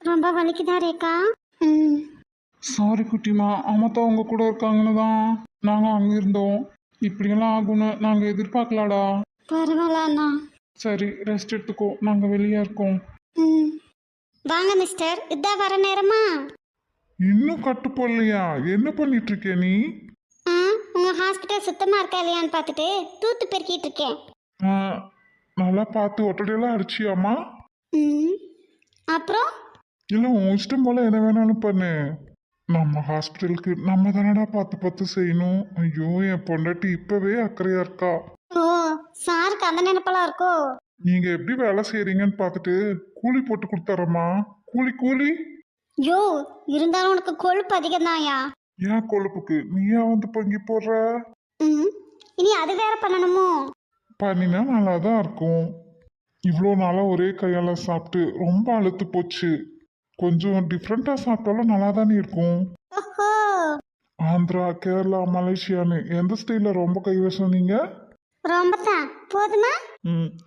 ரொம்ப வலிக்குதா ரேகா? ம். சாரி குட்டிமா, அம்மாத்தான் உங்க கூட இருக்காங்கன்னு தான் நாங்கள் அங்கே இருந்தோம். இப்படியெல்லாம் ஆகும்னு நாங்கள் எதிர்பார்க்கலாடா. பரவாயில்ல அண்ணா. சரி, ரெஸ்ட் எடுத்துக்கோ, நாங்கள் வெளியே இருக்கோம். ம். வாங்க மிஸ்டர், இதான் வர நேரமா? இன்னும் கட்டு போடலையா? என்ன பண்ணிட்டு இருக்க நீ? ஆ, உங்க ஹாஸ்பிட்டல் சுத்தமா இருக்கா இல்லையான்னு பார்த்துட்டு தூத்து பெருக்கிட்டு இருக்கேன். ஆ, நல்லா பார்த்து ஒட்டடையெல்லாம் அடிச்சியாம்மா? ம். அப்புறம் இல்லை, உன் இஷ்டம் போல என்ன வேணாலும் பண்ணு. நம்ம ஹாஸ்பிட்டலுக்கு நம்ம தானடா பார்த்து பார்த்து செய்யணும். ஐயோ, என் பொண்டாட்டி இப்பவே அக்கறையா இருக்கா. ஓ, சாருக்கு அந்த நினைப்பெல்லாம் இருக்கோ? நீங்க எப்படி வேலை செய்யறீங்கன்னு பார்த்துட்டு கூலி போட்டு கொடுத்தாரம்மா. கூலி கூலி. யோ, இருந்தாலும் உனக்கு கொழுப்பு அதிகம்தான்யா. ஏன் கொழுப்புக்கு நீயா வந்து பொங்கி போடுற? ம். இனி அது வேற பண்ணணுமோ? பண்ணினா நல்லா தான் இருக்கும். இவ்வளோ நாளாக ஒரே கையால் சாப்பிட்டு ரொம்ப அழுத்து போச்சு. கொஞ்சம் டிஃப்ரெண்ட்டாக சாப்பிட்டாலும் நல்லா தானே இருக்கும். ஓஹோ. ஆந்திரா, கேரளா, மலேசியான்னு எந்த ஸ்டைலில் ரொம்ப கைவசம் நீங்க? ரொம்ப தான் போதுமா?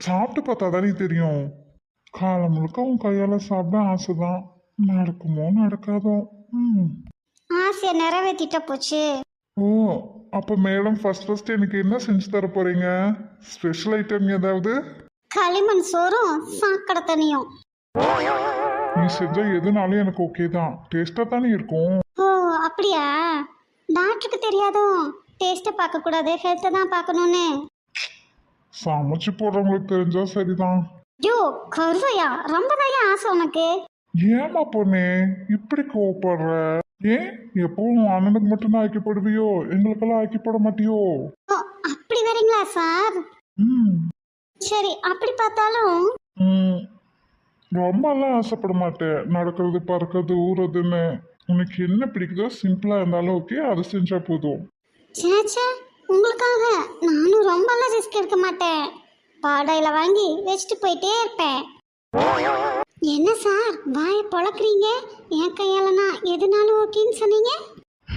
சாப்பிட்டு பார்த்தா தானே தெரியும். காலம் முழுக்க உன் கையால் சாப்பிட ஆசைதான். நடக்குமோ நடக்காதோ. ம். ஆசையை நிறைவேற்றிட்ட போச்சு. ஓ, அப்போ மேடம் ஃபர்ஸ்ட் எனக்கு என்ன செஞ்சு தர போறீங்க? ஸ்பெஷல் ஐட்டம் ஏதாவது? களிமண் சோறும் சாக்கடை தண்ணியும். நீ செஞ்ச எதுனாலும் எனக்கு ஓகே தான். டேஸ்ட்டாக தானே இருக்கும். ஓ, அப்படியா? டாக்டருக்கு தெரியாதோ டேஸ்ட்டை பார்க்கக்கூடாது, ஹெல்த்தை தான் பார்க்கணுன்னு? சமைச்சு போடுறவங்களுக்கு தெரிஞ்சா சரிதான். யோ, கருவையா, ரொம்ப தான் ஆசை உனக்கு. ஏமா பொண்ணே இப்படி கோவப்படுற? ஏன் எப்பவும் அண்ணனுக்கு மட்டும்தான் ஆக்கி போடுவியோ? எங்களுக்கெல்லாம் ஆக்கி போட மாட்டியோ? ஓ, அப்படி வரீங்களா சார்? ம். சரி, அப்படி பார்த்தாலும் ம். ரொம்பலாம் ஆசைப்பட மாட்டேன். நடக்கிறது, பறக்கிறது, ஊறதுன்னு. உனக்கு என்ன பிடிக்குதோ சிம்பிளா இருந்தாலும் ஓகே, அதை செஞ்சா போதும். சேச்சே, உங்களுக்காக நானும் ரொம்பலாம் ரிஸ்க் எடுக்க மாட்டேன். பாடையில வாங்கி வச்சுட்டு போயிட்டே இருப்பேன். என்ன சார் வாயை பொழக்கிறீங்க? என் கையாலனா எதுனாலும் ஓகேன்னு சொன்னீங்க.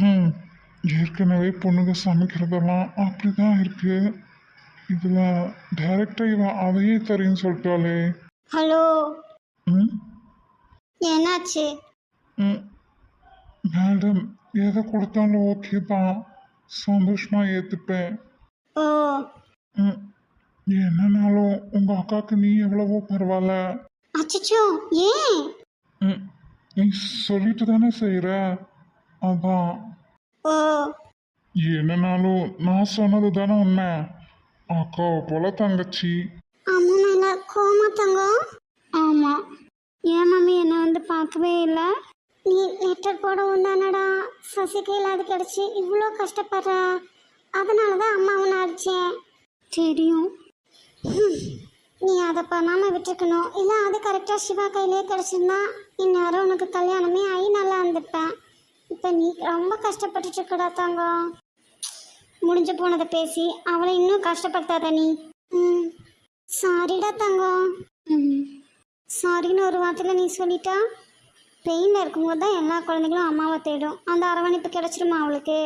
ம். ஏற்கனவே பொண்ணுங்க சமைக்கிறதெல்லாம் அப்படிதான் இருக்கு. இதுல டைரக்டா இவன் அதையே தரேன்னு சொல்லிட்டாளே. ஹலோ, ம். என்னாச்சு? ம். மேடம், எதை கொடுத்தாலும் ஓகே தான். சந்தோஷமா ஏத்துப்பேன். ஓ, ம். என்னன்னாலும் உங்க அக்காவுக்கு நீ எவ்வளவோ பரவாயில்ல. அச்சச்சோ, ஏன்? ம். நீ சொல்லிட்டு தானே செய்யற. அதான். ஓ, என்னன்னாலும் நான் சொன்னது தானே உண்மை. அக்காவை போல தங்கச்சி. அம்மா மேல கோமா தங்கம்? ஆமா. ஏன் மம்மி என்னை வந்து பார்க்கவே இல்லை? நீ லெட்டர் போடவும் தானடா சசிகையில் அது கிடச்சி இவ்வளோ கஷ்டப்படுற. அதனால தான் அம்மா உன்னை அடித்தேன். தெரியும். நீ அதை பண்ணாமல் விட்டுருக்கணும். இல்லை அது கரெக்டாக சிவா கையிலே கிடச்சிருந்தா இந்நேரம் உனக்கு கல்யாணமே ஆகி நல்லா இருந்திருப்பேன். இப்போ நீ ரொம்ப கஷ்டப்பட்டுட்டு இருக்கடா தங்கம். முடிஞ்சு போனதை பேசி அவளை இன்னும் கஷ்டப்படுத்தாத நீ. ம். சாரிடா தங்கம். ம். சாரின்னு ஒரு வார்த்தையில் நீ சொல்லிட்டா. பெயினில் இருக்கும்போது தான் எல்லா குழந்தைங்களும் அம்மாவை தேடும். அந்த அரவணைப்பு கிடச்சிருமா அவளுக்கு?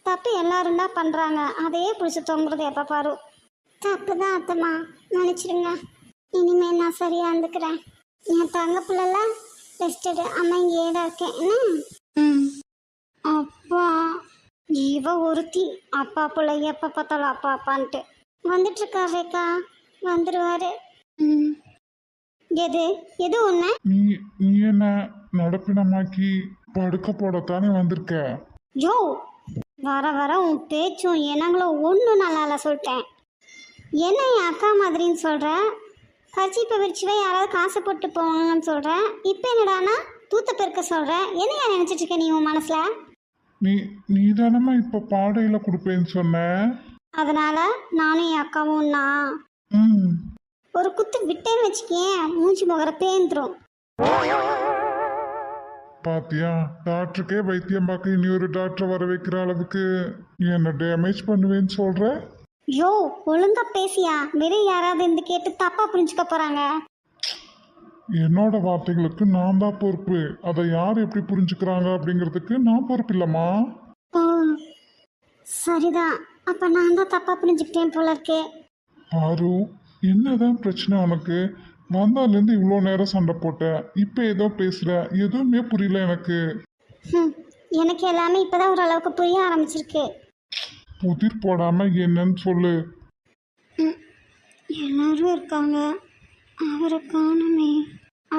தப்பு எல்லாரும் தான் பண்ணுறாங்க, அதையே பிடிச்சி தொங்குறது எப்போ பாரு. தப்பு தான் அத்தம்மா, நினச்சிடுங்க. இனிமேல் நான் சரியாக இருந்துக்கிறேன். என் தங்க பிள்ளைலாம் ரெஸ்டடு. அம்மா இங்கேயே தான் இருக்கேன். என்ன? ம். அப்பா, இவ ஒருத்தி அப்பா பிள்ளை எப்போ பார்த்தாலும் அப்பா அப்பான்ட்டு வந்துட்டுருக்கா ரேகா. வந்துடுவாரு. ம். எது எது ஒன்று? நீ நீ என்ன நடப்பினமாக்கி படுக்க போடத்தானே வந்திருக்க? யோ, வர வர உன் பேச்சும் என்னங்களும் ஒன்றும் நல்லா இல்லை சொல்லிட்டேன். என்ன என் அக்கா மாதிரின்னு சொல்கிற? கர்ச்சீப்பை விரிச்சுவே யாராவது காசு போட்டு போவாங்கன்னு சொல்கிறேன். இப்போ என்னடானா தூத்த பெருக்க சொல்கிறேன். என்னையா நினச்சிட்டு இருக்க நீ உன் மனசில்? நீ நீ தானம்மா இப்போ பாடையில் கொடுப்பேன்னு சொன்ன. அதனால் நானும் என் அக்காவும் நான் ம். ஒரு குத்து விட்டேன்னு வச்சுக்கேன், மூஞ்சி முகர பேந்துரும். பாத்தியா, டாக்டருக்கே வைத்தியம் பார்க்க இனி ஒரு டாக்டரை வர வைக்கிற அளவுக்கு என்ன டேமேஜ் பண்ணுவேன்னு சொல்ற? யோ, ஒழுங்கா பேசியா, வெறும் யாராவது இந்த கேட்டு தப்பாக புரிஞ்சுக்க போகிறாங்க. என்னோட வார்த்தைகளுக்கு நான் தான் பொறுப்பு. அதை யார் எப்படி புரிஞ்சுக்கிறாங்க அப்படிங்கிறதுக்கு நான் பொறுப்பு இல்லைம்மா. ஓ, சரிதான். அப்போ நான் தான் தப்பாக புரிஞ்சுக்கிட்டேன் போல இருக்கே. ஆரு, என்னதான் பிரச்சனை உனக்கு? வந்ததுலேருந்து இவ்வளோ நேரம் சண்டை போட்டேன், இப்போ ஏதோ பேசுற, எதுவுமே புரியல எனக்கு. ம், எனக்கு எல்லாமே இப்பதான் ஓரளவுக்கு புரிய ஆரம்பிச்சிருக்கு. புதிர் போடாம என்னன்னு சொல்லு. ம், எல்லாரும் இருக்காங்க, அவரை காணுமே.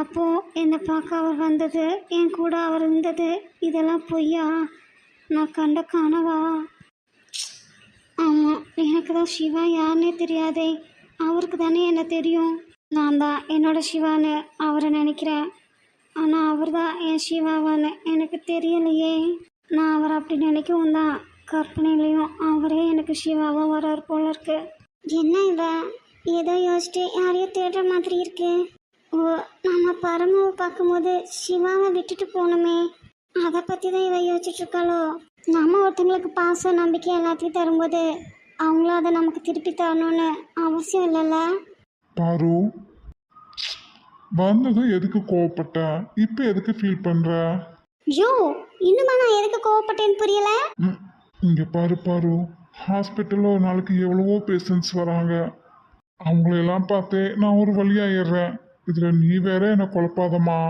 அப்போ என்னை பார்க்க அவர் வந்தது, என் கூட அவர் இருந்தது, இதெல்லாம் பொய்யா? நான் கண்ட கனவா? ஆமாம், எனக்கு தான் சிவா யாருன்னே தெரியாதே. அவருக்கு தானே என்ன தெரியும். நான் தான் என்னோட சிவான்னு அவரை நினைக்கிறேன். ஆனால் அவர் தான் என் சிவாவான்னு எனக்கு தெரியலையே. நான் அவரை அப்படி நினைக்கவும் தான் கற்பனையிலையும் அவரே எனக்கு சிவாவாக வர்றார் போல இருக்கு. என்ன இவ ஏதோ யோசிச்சுட்டு யாரையோ தேடுற மாதிரி இருக்கு. ஓ, நம்ம பரமாவை பார்க்கும்போது சிவாவை விட்டுட்டு போகணுமே, அதை பற்றி தான் இவ யோசிச்சுட்டு இருக்காளோ. நம்ம ஒருத்தங்களுக்கு பாசம் நம்பிக்கை எல்லாத்தையும் தரும்போது அவங்களும் அதை நமக்கு திருப்பி தரணும்னு அவசியம் இல்லைல்ல. பாரு, வந்ததும் எதுக்கு கோவப்பட்ட, இப்போ எதுக்கு ஃபீல் பண்ற? ஐயோ, இன்னுமா நான் எதுக்கு கோவப்பட்டேன்னு புரியல. ம், இங்க பாரு பாரு, ஹாஸ்பிட்டலில் ஒரு நாளைக்கு எவ்வளவோ பேஷண்ட்ஸ் வராங்க. அவங்களெல்லாம் பார்த்தே நான் ஒரு வழியாயிடுறேன். இதில் நீ வேற என்னை குழப்பாதம்மா.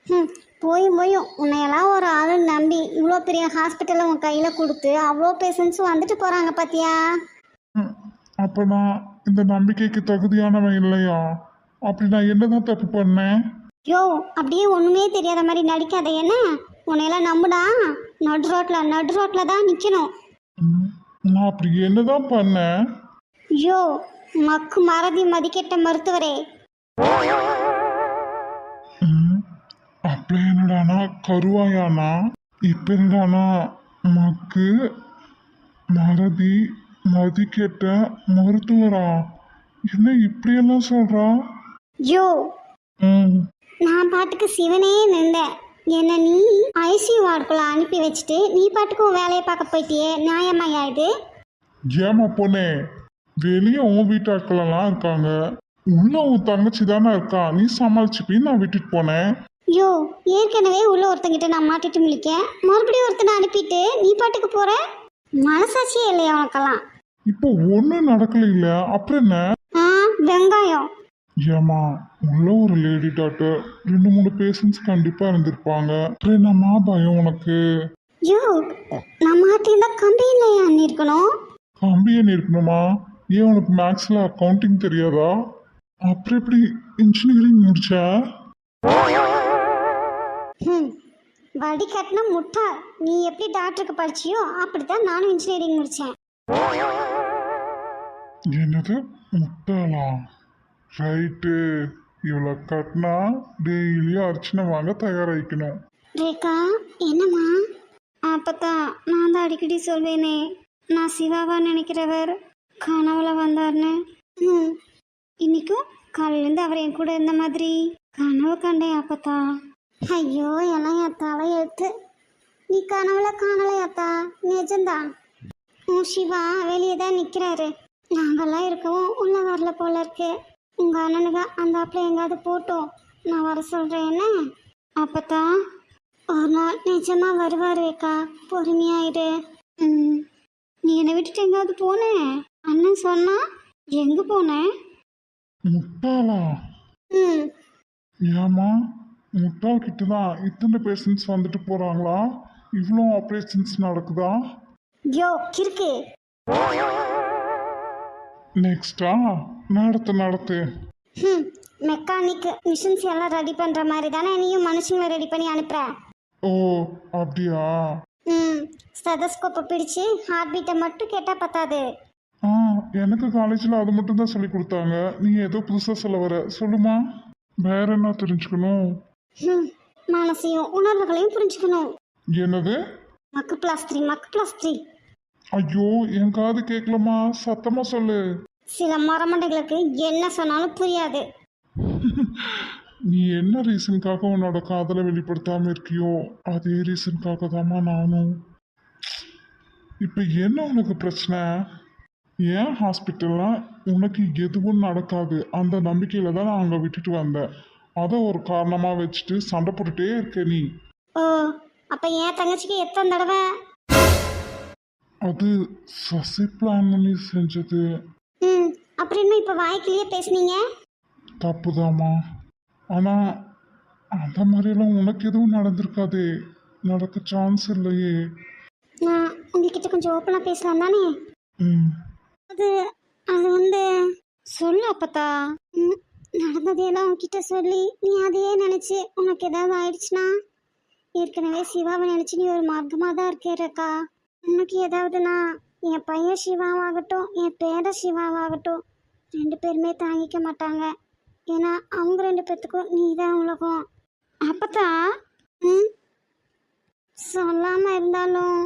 ம், போயும் உன்னையெல்லாம் ஒரு ஆளு நம்பி இவ்வளோ பெரிய ஹாஸ்பிட்டலில் உன் கையில் கொடுத்து அவ்வளோ பேஷண்ட்ஸும் வந்துட்டு போகிறாங்க பார்த்தியா. ம், அப்போ நான் இந்த நம்பிக்கைக்கு தகுதியானவன் இல்லையா? அப்படி நான் என்னதான் தப்பு பண்ணேன்? யோ, அப்படியே ஒன்றுமே தெரியாத மாதிரி நடிக்காத. என்ன உன்னையெல்லாம் நம்புடா, நடு ரோட்டில் தான் நிற்கணும். ம், நான் அப்படி என்னதான் பண்ணேன்? யோ, மக்கு மறதி மதிக்கெட்ட மருத்துவரே. ம், அப்போ என்னடானா கருவாயானா? இப்போ என்னடானா மக்கு மறதி மதிக்கெட்ட மருத்துவரா? என்ன இப்படியெல்லாம் சொல்றா? யோ, ம், நான் பாட்டுக்கு சிவனே நின்றேன். என்ன நீ ஐசியூ வார்டுக்குள்ள அனுப்பி வச்சுட்டு நீ பாட்டுக்கு உன் வேலையை பார்க்க போயிட்டியே, நியாயமாயா இது? ஏமா பொண்ணே, வெளியே உன் வீட்டாட்களெல்லாம் இருக்காங்க, உள்ள உன் தங்கச்சி தானே இருக்கா, நீ சமாளிச்சுப்பின்னு நான் விட்டுட்டு போனேன். யோ, ஏற்கனவே உள்ள ஒருத்தங்கிட்ட நான் மாட்டிட்டு முழிக்கேன், மறுபடியும் ஒருத்தனை அனுப்பிட்டு நீ பாட்டுக்கு போற. மனசாட்சியே இல்லையா உனக்கெல்லாம்? இப்போ ஒன்றும் நடக்கல இல்ல, அப்புறம் என்ன? ஆ, வெங்காயம். ஏமா, உள்ள ஒரு லேடி டாக்டர் 2-3 பேஷண்ட்ஸ் கண்டிப்பா இருந்திருப்பாங்க, அப்புறம் என்னம்மா பயம் உனக்கு? யோ, நான் மாட்டியிருந்தா கம்பெனியில் ஏன் இருக்கணும்? கம்பியே இருக்கணுமா? ஏன் உனக்கு மேக்ஸ்ல அக்கௌண்டிங் தெரியாதா? அப்புறம் எப்படி இன்ஜினியரிங் முடிச்ச? ம், வடி கட்டின முட்டா. நீ எப்படி டாக்டருக்கு படிச்சியோ அப்படித்தான் நானும் இன்ஜினியரிங் முடித்தேன். என்னது முட்டாளா? ரைட்டு, இவ்வளோ கட்டினா டெய்லியும் அர்ச்சனை வாங்க தயாராகிக்கணும். ரேகா, என்னம்மா? அப்பத்தான் நான் தான் அடிக்கடி சொல்வேனே, நான் சிவாவா நினைக்கிறவர் கனவுல வந்தார்னு. ம், இன்னைக்கும் காலையிலேருந்து அவர் என் கூட இருந்த மாதிரி கனவு கண்டேன் அப்பத்தா. ஐயோ, எல்லாம் என் தலையெழுத்து. நீ கனவுல காணலையாத்தா, நிஜம்தான். உன் சிவா வெளியே தான் நிற்கிறாரு. நாங்கெல்லாம் இருக்கவும் உள்ள வரல போல இருக்கு. உங்க அண்ணனுங்க அந்த ஆப்பில் எங்காவது போட்டோம், நான் வர சொல்கிறேன். என்ன அப்பத்தா, ஒரு நாள் நிஜமா வருவார் ரேகா, பொறுமையாயிடு. ம், நீ என்னை விட்டுட்டு எங்காவது போனேன் அண்ணன் சொன்னா, எங்கே போனேன்? முட்டாளா? ம், ஏமா, முட்டாள் கிட்ட தான் இத்தனை பேஷண்ட்ஸ் வந்துட்டு போறாங்களா? இவ்வளோ ஆப்ரேஷன்ஸ் நடக்குதா? யோ கிறுக்கு. நெக்ஸ்டா நடத்து. ம், மெக்கானிக் மிஷின்ஸ் எல்லாம் ரெடி பண்ணுற மாதிரி தானே நீயும் மனுஷங்களை ரெடி பண்ணி அனுப்புற. ஓ, அப்படியா? ம், ஸ்டெதஸ்கோப்பை பிடிச்சு ஹார்ட் பீட்டை மட்டும் கேட்டால் பத்தாது. ஆ, எனக்கு காலேஜில் அது மட்டும் தான் சொல்லி கொடுத்தாங்க. நீ ஏதோ புதுசாக சொல்ல வர, சொல்லுமா. வேற என்ன தெரிஞ்சுக்கணும்? ம், மனசையும் உணர்வுகளையும் புரிஞ்சுக்கணும். என்னது? மக்கு +3 மக்கு +3. ஐயோ, என் காது கேட்கலமா, சத்தமா சொல்லு. சில மரமண்டைகளுக்கு என்ன சொன்னாலும் புரியாது. நீ என்ன ரீசனுக்காக உன்னோட காதலை வெளிப்படுத்தாம இருக்கியோ அதே ரீசனுக்காக தாம்மா நானும். இப்போ என்ன உனக்கு பிரச்சனை? ஏன் ஹாஸ்பிட்டல்ல உனக்கு எதுவும் நடக்காது அந்த நம்பிக்கையில தான் நான் அங்கே விட்டுட்டு வந்தேன். அதை ஒரு காரணமாக வச்சுட்டு சண்டை போட்டுட்டே இருக்க நீ. ஓ, அப்போ என் தங்கச்சிக்கு எத்தனை தடவை? அது சசி பிளான் பண்ணி செஞ்சது. ம், அப்படின்னு இப்போ வாய்க்கிலேயே பேசுனீங்க. தப்புதாம்மா. ஆனால் அந்த மாதிரியெல்லாம் உனக்கு எதுவும் நடந்திருக்காதே, நடக்க சான்ஸ் இல்லையே. நான் உங்ககிட்ட கொஞ்சம் ஓப்பனாக பேசலாம் தானே? ம். அது அது வந்து சொல்லு அப்பத்தா. ம், நடந்ததையெல்லாம் உன்கிட்ட சொல்லி நீ அதையே நினச்சி உனக்கு ஏதாவது ஆயிடுச்சுன்னா, ஏற்கனவே சிவாவை நினச்சி நீ ஒரு மார்க்கமாக தான் இருக்கேக்கா. உனக்கு ஏதாவதுன்னா என் பையன் சிவாவாகட்டும் என் பேர சிவாவாகட்டும் 2 பேருமே தாங்கிக்க மாட்டாங்க. ஏன்னா அவங்க 2 பேர்த்துக்கும் நீ தான் உலகம். அப்பத்தா. ம், சொல்லாமல் இருந்தாலும்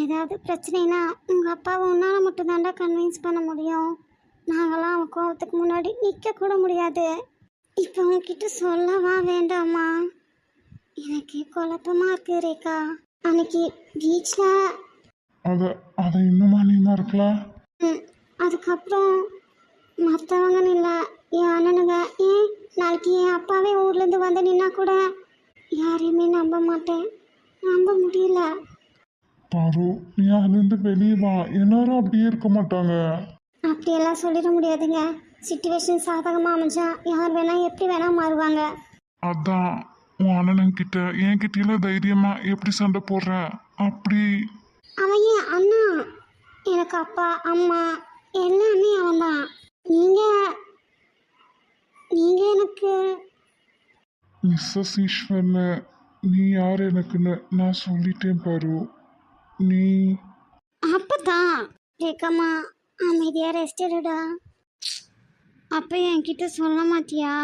ஏதாவது பிரச்சனைனா உங்கள் அப்பாவை உன்னால் மட்டும்தாண்டா கன்வின்ஸ் பண்ண முடியும். நாங்களாம் அவன் கோவத்துக்கு முன்னாடி நிற்க கூட முடியாது. இப்போ உன்கிட்ட சொல்லவா வேண்டாமா? எனக்கு குழப்பமா இருக்கு ரேகா. அன்னைக்கு பீச்சில் அதை அதை இன்னுமா நீ மறக்கல? அதுக்கப்புறம் மற்றவங்கன்னு இல்லை, என் அண்ணனுங்க, ஏன் நாளைக்கு என் அப்பாவே ஊர்லேருந்து வந்து நின்னா கூட யாரையுமே நம்ப மாட்டேன். நம்ப முடியல. பாரு, நீ அதுலேருந்து வெளியே வா. எல்லாரும் அப்படியே இருக்க மாட்டாங்க. அப்படியெல்லாம் சொல்லிட முடியாதுங்க. சிச்சுவேஷன் சாதகமாக அமைஞ்சா யார் வேணால் எப்படி வேணால் மாறுவாங்க. அதான் உன் அண்ணன்கிட்ட என்கிட்டலாம் தைரியமா எப்படி சண்டை போடுற? அப்படி அவன் என் அண்ணா. எனக்கு அப்பா அம்மா எல்லாமே அவன்தான். நீங்கள் நீங்கள் எனக்கு மிஸ்ஸஸ் ஈஸ்வர்னு நீ யார் எனக்குன்னு நான் சொல்லிட்டேன் பாரு. நீ அப்பதான் ரேக்கம்மா அமைதியாக ரெஸ்ட் எடுடா. அப்போ என்கிட்ட சொல்ல மாட்டியா?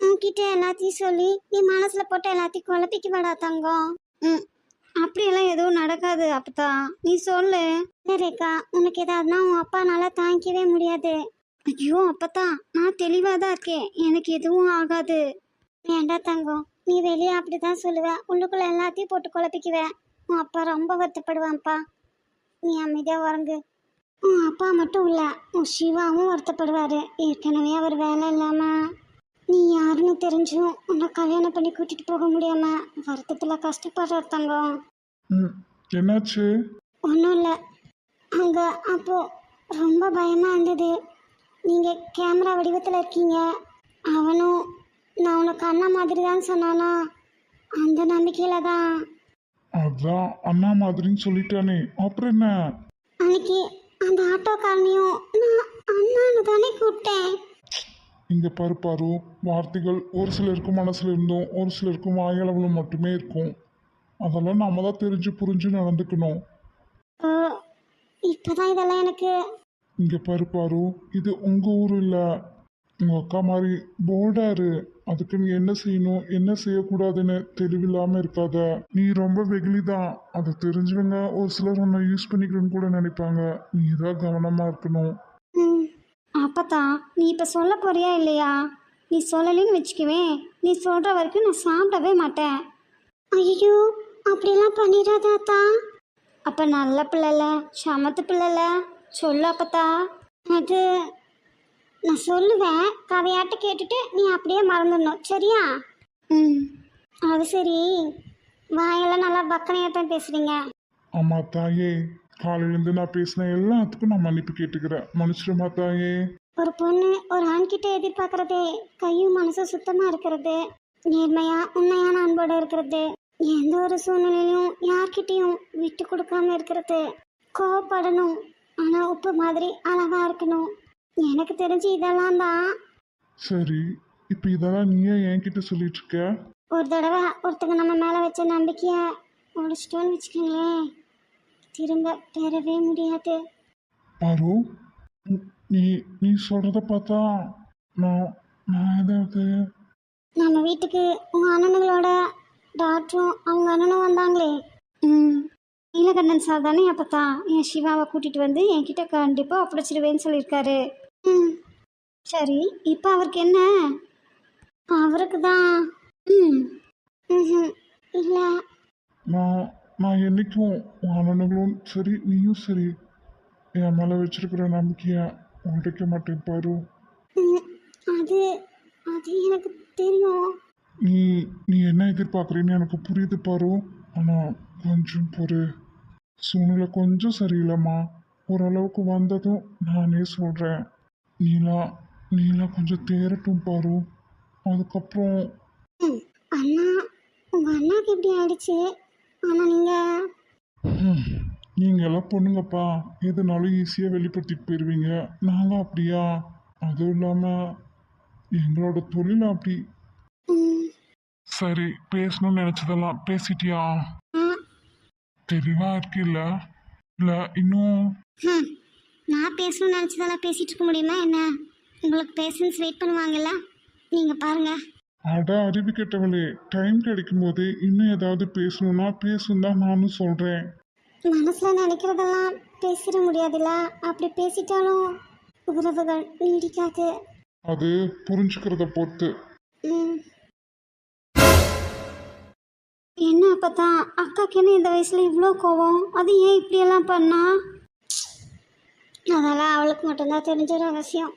உன்கிட்ட எல்லாத்தையும் சொல்லி நீ மனசில் போட்டு எல்லாத்தையும் குழப்பிக்க வேடா தங்கம். ம், அப்படியெல்லாம் எதுவும் நடக்காது அப்பதா. நீ சொல்லு. ரேக்கா, உனக்கு ஏதாவதுனா உன் அப்பானால தாங்கிக்கவே முடியாது. ஐயோ அப்பதா, நான் தெளிவாக தான் இருக்கேன். எனக்கு எதுவும் ஆகாது. ஏண்டா தங்கம், நீ வெளியே அப்படி தான் சொல்லுவ, உள்ளுக்குள்ளே எல்லாத்தையும் போட்டு குழப்பிக்குவ. உன் அப்பா ரொம்ப வருத்தப்படுவான்ப்பா. நீ அமைதியாக உறங்கு. உன் அப்பா மட்டும் இல்லை, உன் சிவாவும் வருத்தப்படுவார். ஏற்கனவே அவர் வேலை இல்லாமல் நீ யாருன்னு தெரிஞ்சும் உன்னை கல்யாணம் பண்ணி கூட்டிகிட்டு போக முடியாமல் வருத்தத்தில் கஷ்டப்படுற தங்கம். ம், என்னாச்சு? ஒன்றும் இல்லை. அங்கே அப்போது ரொம்ப பயமாக இருந்தது. நீங்கள் கேமரா வடிவத்தில் இருக்கீங்க. அவனும் நான் உனக்கு அண்ணா மாதிரி தான் சொன்னானா, அந்த நம்பிக்கையில் தான். அதான் அண்ணா மாதிரின்னு சொல்லிட்டானே, அப்புறம் என்ன? அன்னைக்கு அந்த ஆட்டோக்காரனையும் நான் அண்ணான்னு தானே கூப்பிட்டேன். இங்கே பாரு, வார்த்தைகள் ஒரு சிலருக்கு மனசில் இருந்தும் ஒரு சிலருக்கு வாயளவில் மட்டுமே இருக்கும். அதெல்லாம் நாம தான் தெரிஞ்சு புரிஞ்சு நடந்துக்கணும். ஓ, இப்போதான் இதெல்லாம் எனக்கு. இங்கே பாரு, இது உங்கள் ஊர் இல்லை. உங்கள் அக்கா மாதிரி போல்டாரு. அதுக்கு நீ என்ன செய்யணும் என்ன செய்யக்கூடாதுன்னு தெளிவில்லாமல் இருக்காத. நீ ரொம்ப வெகுளி தான். அதை தெரிஞ்சவங்க ஒரு சிலர் உன்னை யூஸ் பண்ணிக்கணும்னு கூட நினைப்பாங்க. நீ தான் கவனமாக இருக்கணும். ம், அப்பதான் நீ இப்போ சொல்ல போறியா இல்லையா? நீ சொல்லலைன்னு வச்சுக்குவேன், நீ சொல்கிற வரைக்கும் நான் சாப்பிடவே மாட்டேன். ஐயோ, அப்படிலாம் பண்ணிடாதாத்தா. அப்போ நல்ல பிள்ளைல சமத்து பிள்ளைல சொல்லு அப்பத்தா. அது நான் சொல்லுவேன், கதையாட்ட கேட்டுட்டு நீ அப்படியே மறந்துடணும், சரியா? ம், அது சரி. வாயெல்லாம் நல்லா பக்கனையாக தான் பேசுகிறீங்க. ஆமாம் தாயே, காலையிலேருந்து நான் பேசின எல்லாத்துக்கும் நான் மன்னிப்பு கேட்டுக்கிறேன். மன்னிச்சிடுமா தாயே. ஒரு பொண்ணு ஒரு ஆண்கிட்ட எதிர்பார்க்கறதே கையும் மனசும் சுத்தமாக இருக்கிறது, நேர்மையாக உண்மையான அன்போடு இருக்கிறது, எந்த ஒரு சூழ்நிலையும் யார்கிட்டையும் விட்டு கொடுக்காம இருக்கிறது, கோவப்படணும் ஆனால் உப்பு மாதிரி அளவாக இருக்கணும். எனக்கு தெரிஞ்சு இதெல்லாம் தான். சரி, இப்போ இதெல்லாம் நீயே என்கிட்ட சொல்லிட்டு இருக்க? ஒரு தடவை ஒருத்தங்க நம்ம மேலே வச்ச நம்பிக்கையை உடைச்சிட்டோன்னு வச்சுக்கோங்களேன், திரும்ப பெறவே முடியாது. பாரு, நீ நீ சொல்கிறத பார்த்தா நான் நான் ஏதாவது நம்ம வீட்டுக்கு உங்கள் அண்ணனுங்களோட டாக்டரும் அவங்க அண்ணனும் வந்தாங்களே. ம், நீலகண்டன் சார் தானே அப்பதான் என் சிவாவை கூட்டிகிட்டு வந்து என்கிட்ட கண்டிப்பாக ஒப்படைச்சிடுவேன்னு சொல்லியிருக்காரு. ம், சரி, இப்போ அவருக்கு என்ன? அவருக்கு தான். ம், இல்லை. நான் நான் என்றைக்கும் உன் அண்ணனுங்களும் சரி நீயும் சரி என் மேலே வச்சிருக்கிற நம்பிக்கையை உடைக்க மாட்டேன் பாரு. அது அது எனக்கு தெரியும். நீ நீ என்ன எதிர்பார்க்குறேன்னு எனக்கு புரியுது பாரு. ஆனால் கொஞ்சம் பொறு. சூழ்நிலை கொஞ்சம் சரியில்லைம்மா. ஓரளவுக்கு வந்ததும் நானே சொல்கிறேன். நீலாம் நீலாம் கொஞ்சம் தேரட்டும் பாரு. அதுக்கப்புறம் ம் அண்ணா உங்கள் அண்ணாக்கு இப்படி ஆயிடுச்சு. ஆனால் நீங்கள் ம், நீங்க எல்லாம் பொண்ணுங்கப்பா, எதுனாலும் ஈஸியாக வெளிப்படுத்திட்டு போயிடுவீங்க. நாங்கள் அப்படியா? அதுவும் இல்லாமல் எங்களோட தொழில் அப்படி. ம் சரி, பேசணும்னு நினச்சதெல்லாம் பேசிட்டியா? ஆ தெளிவா இருக்கில்ல? இல்லை இன்னும்? ம் நான் பேசணும்னு நினச்சதெல்லாம் பேசிகிட்டு இருக்க முடியுமா என்ன? உங்களுக்கு பேஷன்ஸ் வெயிட் பண்ணுவாங்கல்ல, நீங்கள் பாருங்கள். அட அறிவு கெட்டவளே, டைம் கிடைக்கும் போதே இன்னும் ஏதாவது பேசணும்னா பேசுன்னு தான் நானும் சொல்கிறேன். மனசில் நினைக்கிறதெல்லாம் பேசிட முடியாதுல்ல, அப்படி பேசிட்டாலும் உறவுகள் நீடிக்காது. அது புரிஞ்சுக்கிறத பொறுத்து. ம் என்ன அப்போ தான் அக்காக்கு என்ன இந்த வயசில் இவ்வளோ கோவம்? அது ஏன் இப்படியெல்லாம் பண்ணா? அதெல்லாம் அவளுக்கு மட்டும்தான் தெரிஞ்ச ரகசியம்.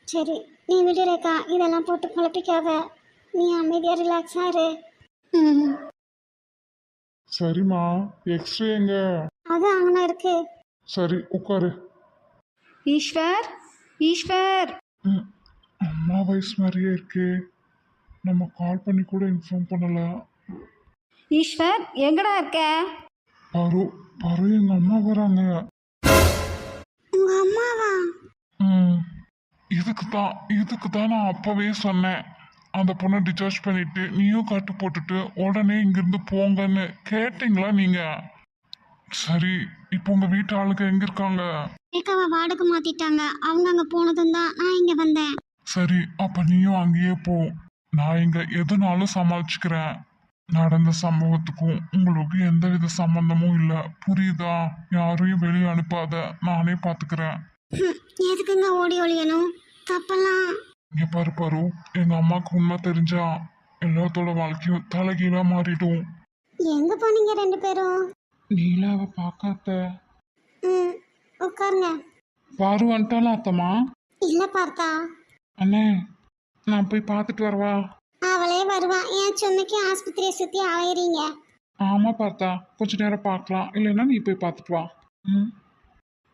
சரி நீ விடு ரேக்கா, இதெல்லாம் போட்டு குழப்பிக்காத. நீ அமைதியாக ரிலாக்ஸாக இரு. ம் சரிம்மா, எக்ஸ்ரே எங்க? அது அங்கே இருக்கு. சரி உட்காரு. ஈஸ்வர் ஈஸ்வர் ம், அம்மா வயசு மாதிரியே இருக்கே. நம்ம கால் பண்ணி கூட இன்ஃபார்ம் பண்ணல. ஈஸ்வர் எங்கடா இருக்க? பரு பரு எங்க அம்மா வராங்க. உங்கள் அம்மாவா? ம், இதுக்கு தான் நான் அப்பவே சொன்னேன். அந்த பொண்ணை டிஸ்சார்ஜ் பண்ணிட்டு நீயும் கட்டு போட்டுட்டு உடனே இங்கிருந்து போங்கன்னு கேட்டீங்களா நீங்க? சரி, இப்போ உங்க வீட்டு ஆளுங்க எங்க இருக்காங்க? ரேக்காவை வாடகை மாற்றிட்டாங்க. அவங்க அங்கே போனதும் தான் நான் இங்கே வந்தேன். சரி, அப்ப நீயும் அங்கேயே போ. நான் இங்க எதுனாலும் சமாளிச்சுக்கிறேன். நடந்த சம்பவத்துக்கும் உங்களுக்கு எந்தவித சம்பந்தமும் இல்லை, புரியுதா? யாரையும் வெளியே அனுப்பாத, நானே பாத்துக்கிறேன். எதுக்குங்க ஓடி ஒழியணும்? தப்பெல்லாம். இங்க பாரு பரு, எங்க அம்மாவுக்கு உண்மை தெரிஞ்சா எல்லாத்தோட வாழ்க்கையும் தலைகீழா மாறிடும். எங்கே போனீங்க ரெண்டு பேரும்? நீலாவை பார்க்காத. ம் உட்காருங்க. பாரு வந்துட்டாலும் அத்தம்மா. இல்லை பார்த்தா அண்ணே, நான் போய் பார்த்துட்டு வரவா? அவளே வருவா. ஏன் சொன்னைக்கு ஆஸ்பத்திரியை சுற்றி அலையிறீங்க? ஆமா பார்த்தா, கொஞ்ச நேரம் பார்க்கலாம், இல்லைன்னா நீ போய் பார்த்துட்டு வா. ம்,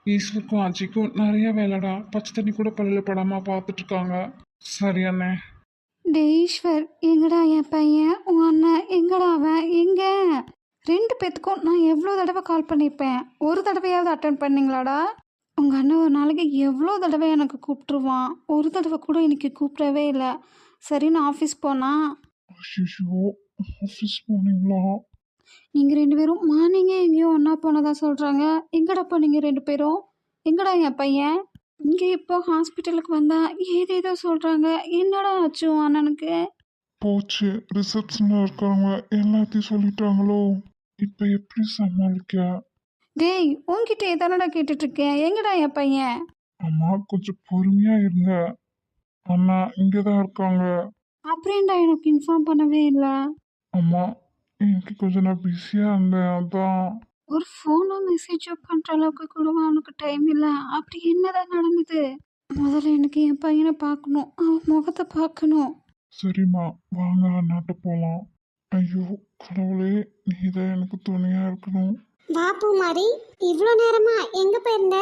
ஈஸ்வருக்கும் ஆச்சிக்கும் நிறைய வேலைடா. பச்சை தண்ணி கூட பல்லில் படாம பார்த்துட்டு இருக்காங்க. சரி அண்ணே. டே ஈஸ்வர், எங்கடா என் பையன்? உன் அண்ணன் எங்கடா? அவன் எங்க? ரெண்டு பேத்துக்கும் நான் எவ்வளோ தடவை கால் பண்ணியிருப்பேன், ஒரு தடவையாவது அட்டன் பண்ணீங்களாடா? உங்கள் அண்ணன் ஒரு நாளைக்கு எவ்வளோ தடவை எனக்கு கூப்பிட்ருவான், ஒரு தடவை கூட எனக்கு கூப்பிடவே இல்லை. சரி நான் ஆஃபீஸ் போனால் ஐயோ, ஆஃபீஸ் போனீங்களா? நீங்கள் ரெண்டு பேரும் மார்னிங்கே எங்கேயோ ஒன்றா போனதா சொல்கிறாங்க. எங்கடா போனீங்க ரெண்டு பேரும்? எங்கடா என் பையன்? இங்கே இப்போ ஹாஸ்பிட்டலுக்கு வந்தா ஏதேதோ சொல்கிறாங்க. என்னடா ஆச்சு உன் அண்ணனுக்கு? போச்சு, ரிசப்ஷனில் இருக்கிறவங்க எல்லாத்தையும் சொல்லிட்டாங்களோ. இப்போ எப்படி சமாளிக்க? டேய் உன்கிட்ட எதானடா கேட்டுட்ருக்கேன். எங்கடா என் பையன்? அம்மா கொஞ்சம் பொறுமையா இருங்க. அண்ணா இங்கே தான் இருக்காங்க. அப்படின்டா எனக்கு இன்ஃபார்ம் பண்ணவே இல்லை. அம்மா, இன்னைக்கு கொஞ்சம் நான் பிஸியாக இருந்தேன், அதான். ஒரு ஃபோனோ மெசேஜோ பண்ணுற அளவுக்கு கூட அவனுக்கு டைம் இல்லை. அப்படி என்னதான் நடந்தது? முதல்ல எனக்கு என் பையனை பார்க்கணும், அவன் முகத்தை பார்க்கணும். சரிம்மா, வாங்க அண்ணாட்ட போகலாம். ஐயோ கடவுளே, நீ தான் எனக்கு துணையாக இருக்கணும். பாப்பு மாதிரி இவ்வளோ நேரமா எங்கே போயிருந்த?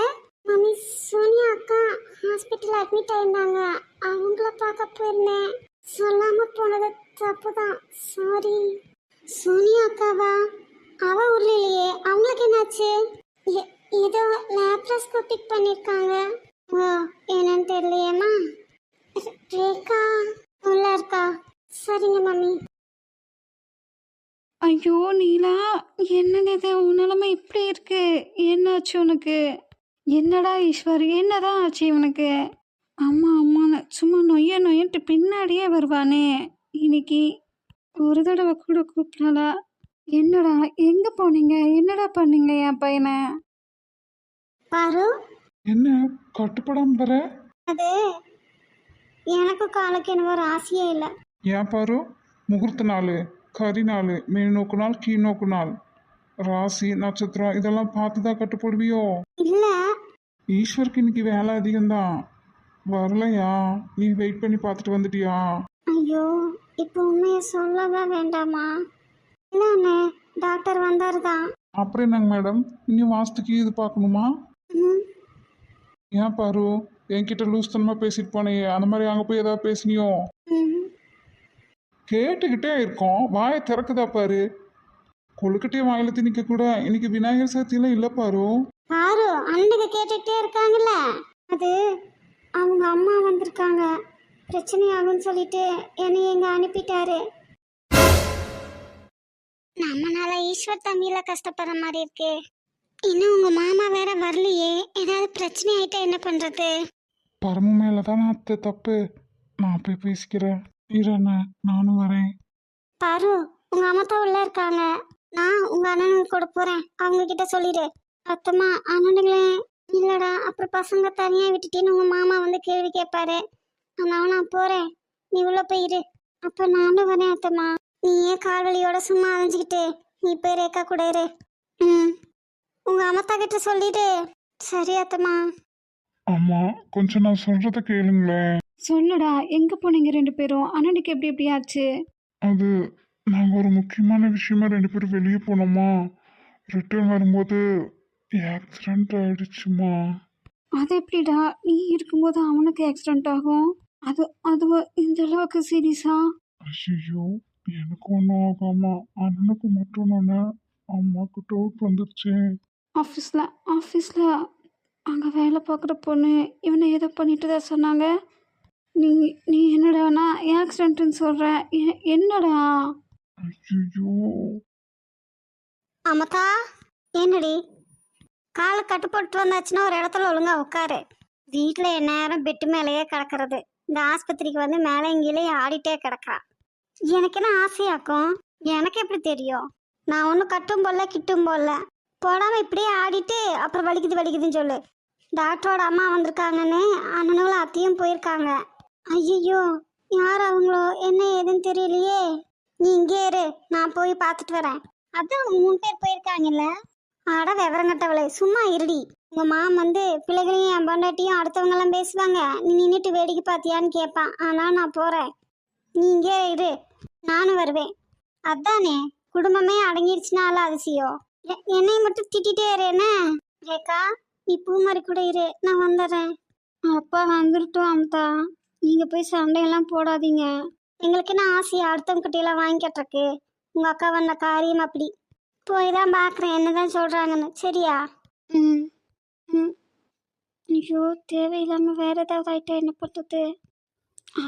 மம்மி சோனியா அக்கா ஹாஸ்பிட்டல் அட்மிட் ஆயிருந்தாங்க. அவங்கள பார்க்க போயிருந்தேன். சொல்லாமல் போனது தப்பு தான், சாரி. சோனியா அக்காவா? அவ ஊர்ல இல்லையே, அவங்களுக்கு என்னாச்சு? ஏதோ லேப்ரோஸ்கோபிக் பண்ணியிருக்காங்க. ஓ என்னன்னு தெரியலையேம்மா. ரேகா உள்ள இருக்கா? சரிங்க மம்மி. ஐயோ நீலா, என்னது இது? உன் நிலைமை இப்படி இருக்கு? என்னாச்சு உனக்கு? என்னடா ஈஸ்வர், என்னதான் ஆச்சு இவனுக்கு? அம்மா அம்மான்னு சும்மா நொய்ய நொய்யன்ட்டு பின்னாடியே வருவானே, இன்னைக்கு ஒரு தடவை கூட கூப்பிடலா? என்னடா எங்கே போனீங்க? என்னடா பண்ணீங்க என் பையனை? பாரு, என்ன கட்டுப்படாம வர? அது எனக்கு காலுக்கு என்ன ஒரு ஆசையே இல்லை. ஏன் பாரு, முகூர்த்த நாள், கறி நாள், மேல் நோக்கு நாள், கீழ் நோக்கு நாள், ராசி நட்சத்திரம் இதெல்லாம் பார்த்து தான் கட்டுப்படுவியோ? இல்லை ஈஸ்வருக்கு இன்னைக்கு வேலை அதிகம்தான். வரலையா? நீ வெயிட் பண்ணி பார்த்துட்டு வந்துட்டியா? ஐயோ இப்போ உண்மையை சொல்லவே வேண்டாமா? இல்லை அண்ணே, டாக்டர் வந்தார் தான். அப்புறம் என்னங்க மேடம், இன்னும் வாஸ்துக்கு இது பார்க்கணுமா? ம் ஏன் பாரு, என்கிட்ட லூஸ்தனமாக பேசிட்டு போனே அந்த மாதிரி அங்கே போய் ஏதாவது பேசினியோ? ம். கேட்டுக்கிட்டே இருக்கோம், வாயை திறக்குதா பாரு. கொழுக்கட்டையே வாயில திணிக்க கூட இன்னைக்கு விநாயகர் சதுர்த்திலாம் இல்லை பாரு. பாரு அண்ணனுக்கு கேட்டுக்கிட்டே இருக்காங்கல்ல, அது அவங்க அம்மா வந்திருக்காங்க, பிரச்சனை ஆகும்னு சொல்லிட்டு என்னை எங்க அனுப்பிட்டாரு. நம்மனால ஈஸ்வர் தம்பியில கஷ்டப்படுற மாதிரி இருக்கு. இன்னும் உங்க மாமா வேற வரலையே, ஏதாவது பிரச்சனை ஆயிட்டா என்ன பண்றது? பரம மேலே தானே அத்தை தப்பு. நான் போய் பேசிக்கிறேன். இரண்ண நானும் வரேன். பாரு உங்க அம்மா தான் உள்ள இருக்காங்க, நான் உங்க அண்ணனுக்கு கூட போறேன், அவங்க கிட்ட சொல்லிடு. அத்தம்மா அண்ணனுங்களே இல்லடா, அப்புறம் பசங்க தனியா விட்டுட்டேன்னு உங்க மாமா வந்து கேள்வி கேட்பாரு. அதனால நான் போறேன், நீ உள்ள போயிரு. அப்ப நானும் வரேன் அத்தம்மா. நீ ஏன் கால்வலியோட சும்மா அலைஞ்சுக்கிட்டு நீ போய் ரேக்கா கூட இரு. ம், உங்க அம்மத்தா கிட்ட சொல்லிடு. சரி அத்தம்மா. அம்மா கொஞ்சம் நான் சொல்றத கேளுங்களேன். சொல்லுடா, எங்கே போனீங்க 2 பேரும்? அண்ணனுக்கு எப்படி எப்படி ஆச்சு? அது நாங்கள் ஒரு முக்கியமான விஷயமா 2 பேரும் வெளியே போனோமா, ரிட்டர்ன் வரும்போது ஆக்சிடென்ட் ஆயிடுச்சுமா. அது எப்படிடா நீ இருக்கும்போது அவனுக்கு ஆக்சிடென்ட் ஆகும்? அது அது இந்த அளவுக்கு சீரியஸா? ஐயோ, எனக்கு ஒன்றும் ஆகாமா, அண்ணனுக்கு மட்டும் ஒன்று. அம்மாவுக்கு டவுட் வந்துருச்சு. ஆஃபீஸில் அங்கே வேலை பார்க்குற பொண்ணு இவனை ஏதோ பண்ணிட்டு தான் சொன்னாங்க. நீ நீ என்னடானா ஆக்சிடென்ட்னு சொல்கிற? என்னடா? ஐயோ, அம்மத்தா என்னடி, காலை கட்டு போட்டு வந்தாச்சுன்னா ஒரு இடத்துல ஒழுங்கா உட்காரு. வீட்டில் எந்நேரம் பெட்டு மேலேயே கிடக்கிறது, இந்த ஆஸ்பத்திரிக்கு வந்து மேலே இங்கேயே ஆடிட்டே கிடக்கா. எனக்கு என்ன ஆசையாக்கும், எனக்கு எப்படி தெரியும்? நான் ஒன்றும் கட்டும் போடல கிட்டும் போடல, போடாமல் இப்படியே ஆடிட்டு அப்புறம் வலிக்குது வலிக்குதுன்னு சொல்லு. டாக்டரோட அம்மா வந்திருக்காங்கன்னு அண்ணனுங்களும் அத்தையும் போயிருக்காங்க. ஐயோ யார் அவங்களோ என்ன ஏதுன்னு தெரியலையே. நீ இங்கே இரு, நான் போய் பார்த்துட்டு வரேன். அதான் அவங்க 3 பேர் போயிருக்காங்கல்ல. ஆட விவரங்கட்டவளே, சும்மா இருடி. உங்க மாம் வந்து பிள்ளைகளையும் என் பொண்டாட்டியும் அடுத்தவங்க எல்லாம் பேசுவாங்க, நீ நின்றுட்டு வேடிக்கை பார்த்தியான்னு கேட்பான். ஆனால் நான் போறேன், நீ இங்கே இரு, நானும் வருவேன். அதானே குடும்பமே அடங்கிருச்சுனால அதிசயம். என்னையும் மட்டும் திட்டிகிட்டே இரு என்ன. ரேக்கா நீ பூ மாதிரி கூட இரு, நான் வந்துடுறேன். அப்பா வந்துருட்டோம் அம்தா, நீங்கள் போய் சண்டையெல்லாம் போடாதீங்க. எங்களுக்கு என்ன ஆசையா அடுத்தவங்க கிட்டையெல்லாம் வாங்கி கட்டுறக்கு? உங்கள் அக்கா வந்த காரியம் அப்படி. போய் தான் பார்க்குறேன் என்னதான் சொல்கிறாங்கன்னு. சரியா? ம் ம். ஐயோ தேவையில்லாமல் வேறு ஏதாவது ஆகிட்டா என்ன பண்ணுறது?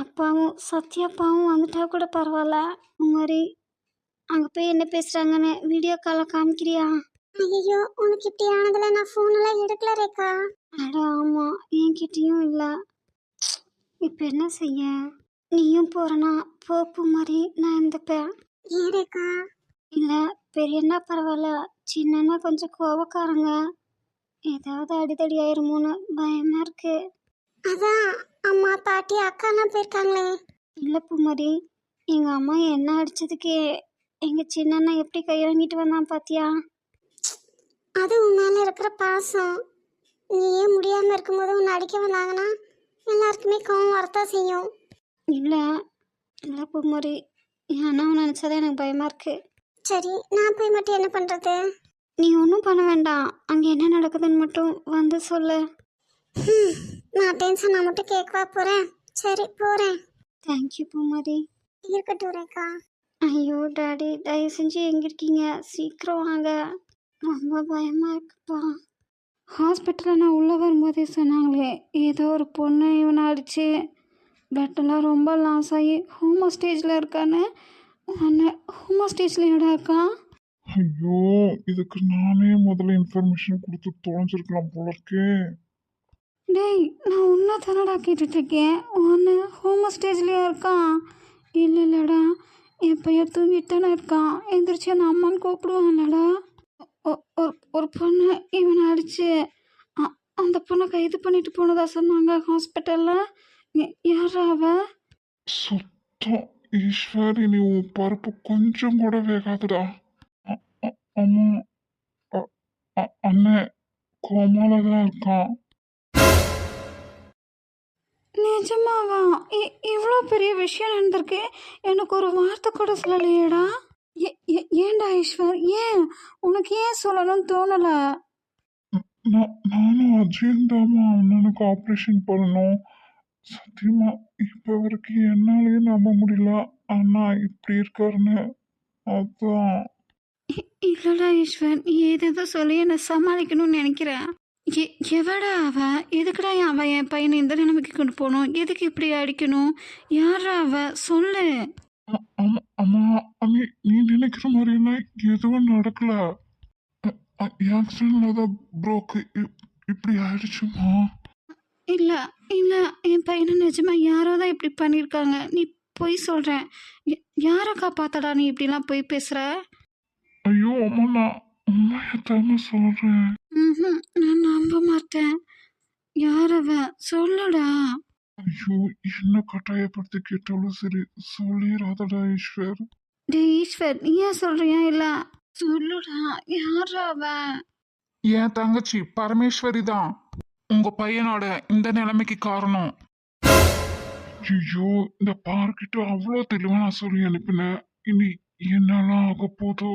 அப்பாவும் சத்யாப்பாவும் வந்துட்டா கூட பரவாயில்ல, இந்த மாதிரி அங்கே போய் என்ன பேசுகிறாங்கன்னு வீடியோ காலில் காமிக்கிறியா? ஐயோ உனக்கு இப்படி ஆனதில் நான் ஃபோனெல்லாம் எடுக்கல ரேக்கா. அட ஆமாம், என்கிட்டயும் இல்லை. இப்போ என்ன செய்ய? நீயும் போகிறனா போப்பு மாதிரி நான் இருந்துப்பேன். ஏன் ரேக்கா? இல்லை பெரியண்ணா பரவாயில்ல, சின்னண்ணா கொஞ்சம் கோபக்காரங்க, ஏதாவது அடிதடி ஆயிருமோன்னு பயமாக இருக்கு. அதான் அம்மா பாட்டி அக்காலாம் போயிருக்காங்களே. இல்லை பூமாரி, எங்கள் அம்மா என்ன அடித்ததுக்கே எங்கள் சின்னண்ணா எப்படி கை வாங்கிட்டு வந்தான் பாத்தியா? அது உன் மேலே இருக்கிற பாசம். நீ ஏன் முடியாமல் இருக்கும்போது உன்னை அடிக்க வந்தாங்கன்னா எல்லாருக்குமே கோவம் வரத்தான் செய்யும். இல்லை இல்லை பூமாரி, என் அண்ணாவை நினச்சாதான் எனக்கு பயமாக இருக்கு. சரி நான் போய் மட்டும் என்ன பண்ணுறது? நீ ஒன்றும் பண்ண வேண்டாம், அங்கே என்ன நடக்குதுன்னு மட்டும் வந்து சொல்லு. நான் டென்ஷன் நான் மட்டும் கேட்கவா போகிறேன். சரி போகிறேன். தேங்க்யூ பூமாரி. இருக்கட்டும் ரேக்கா. ஐயோ டாடி தயவு செஞ்சு எங்கே இருக்கீங்க, சீக்கிரம் வாங்க, ரொம்ப பயமாக இருக்குப்பா. ஹாஸ்பிட்டலில் நான் உள்ளே வரும்போதே சொன்னாங்களே ஏதோ ஒரு பொண்ணு இவனை அடித்து பெட்டெல்லாம் ரொம்ப லாஸ் ஆகி ஹோமோ ஸ்டேஜில் இருக்கான்னு. உன்னை ஹோமோ ஸ்டேஜில் எடா இருக்கான்? ஐயோ, இதுக்கு நானே முதல்ல இன்ஃபர்மேஷன் கொடுத்து தொலைஞ்சிருக்கலாம் போல இருக்கே. டேய் நான் உன்னை தானடா கேட்டுட்ருக்கேன், உன்னை ஹோமோ ஸ்டேஜ்லேயே இருக்கான்? இல்லை இல்லைடா, என் பையன் தூங்கிட்டு தானே இருக்கான், எந்திரிச்சு அந்த அம்மான்னு கூப்பிடுவாங்கடா. ஒரு பொண்ணு இவனை அடித்து அந்த பொண்ணை கைது பண்ணிட்டு போனதா சொன்னாங்க ஹாஸ்பிட்டலில். யாரா அவ? சுத்தம் ஈஸ்வர், இனி உன் பருப்பு கொஞ்சம் கூட வேகாதுடா. அம்மா, அண்ணன் கோமால தான் இருக்கான். நிஜமாவா? இவ்வளோ பெரிய விஷயம் நடந்திருக்கு, எனக்கு ஒரு வார்த்தை கூட சொல்லலையேடா. ஏன்டா ஈஸ்வர், ஏன் உனக்கு ஏன் சொல்லணும்னு தோணலை? நானும் அஜயும் தாமா அண்ணனுக்கு ஆப்ரேஷன் பண்ணணும். சத்தியமா இப்போ வரைக்கும் என்னாலேயே நம்ப முடியல அண்ணா இப்படி இருக்காருன்னு. அதான். இல்லடா ஈஸ்வர், நீ ஏதேதோ சொல்லி என்னை சமாளிக்கணும்னு நினைக்கிறேன். எவடா அவ? எதுக்குடா அவன் என் பையனை இந்த நிலைமைக்கு கொண்டு போகணும்? எதுக்கு இப்படி அடிக்கணும்? யாரா அவ? சொல்லு. அம்மா அம்மி, நீ நினைக்கிற மாதிரிலாம் எதுவும் நடக்கல. ஆக்சிடென்ட்ல தான் ப்ரோக்கு இப்படி ஆயிடுச்சுமா. இல்லை இல்லை, என் பையனை நிஜமா யாரோ தான் இப்படி பண்ணியிருக்காங்க. நீ பொய் சொல்கிறேன். யாரை காப்பாத்தடா நீ இப்படிலாம் பொய் பேசுகிற? ஐயோ அம்மா, நான் உண்மையத்தாம சொல்றேன். நான் நம்ப மாட்டேன். யார் அவ? சொல்லுடா. ஐயோ, என்ன கட்டாயப்படுத்தி கேட்டாலும் சரி சொல்லிடாதடா ஈஸ்வர். டேய் ஈஸ்வர், நீ ஏன் சொல்றியா? இல்லை சொல்லுடா, யார் அவ? என் தங்கச்சி பரமேஸ்வரி தான் உங்க பையனோட இந்த நிலைமைக்கு காரணம். ஐயோ, இந்த பார்க்கிட்ட அவ்வளோ தெளிவா நான் சொல்லி அனுப்பினேன். இனி என்னெல்லாம் ஆக போதோ.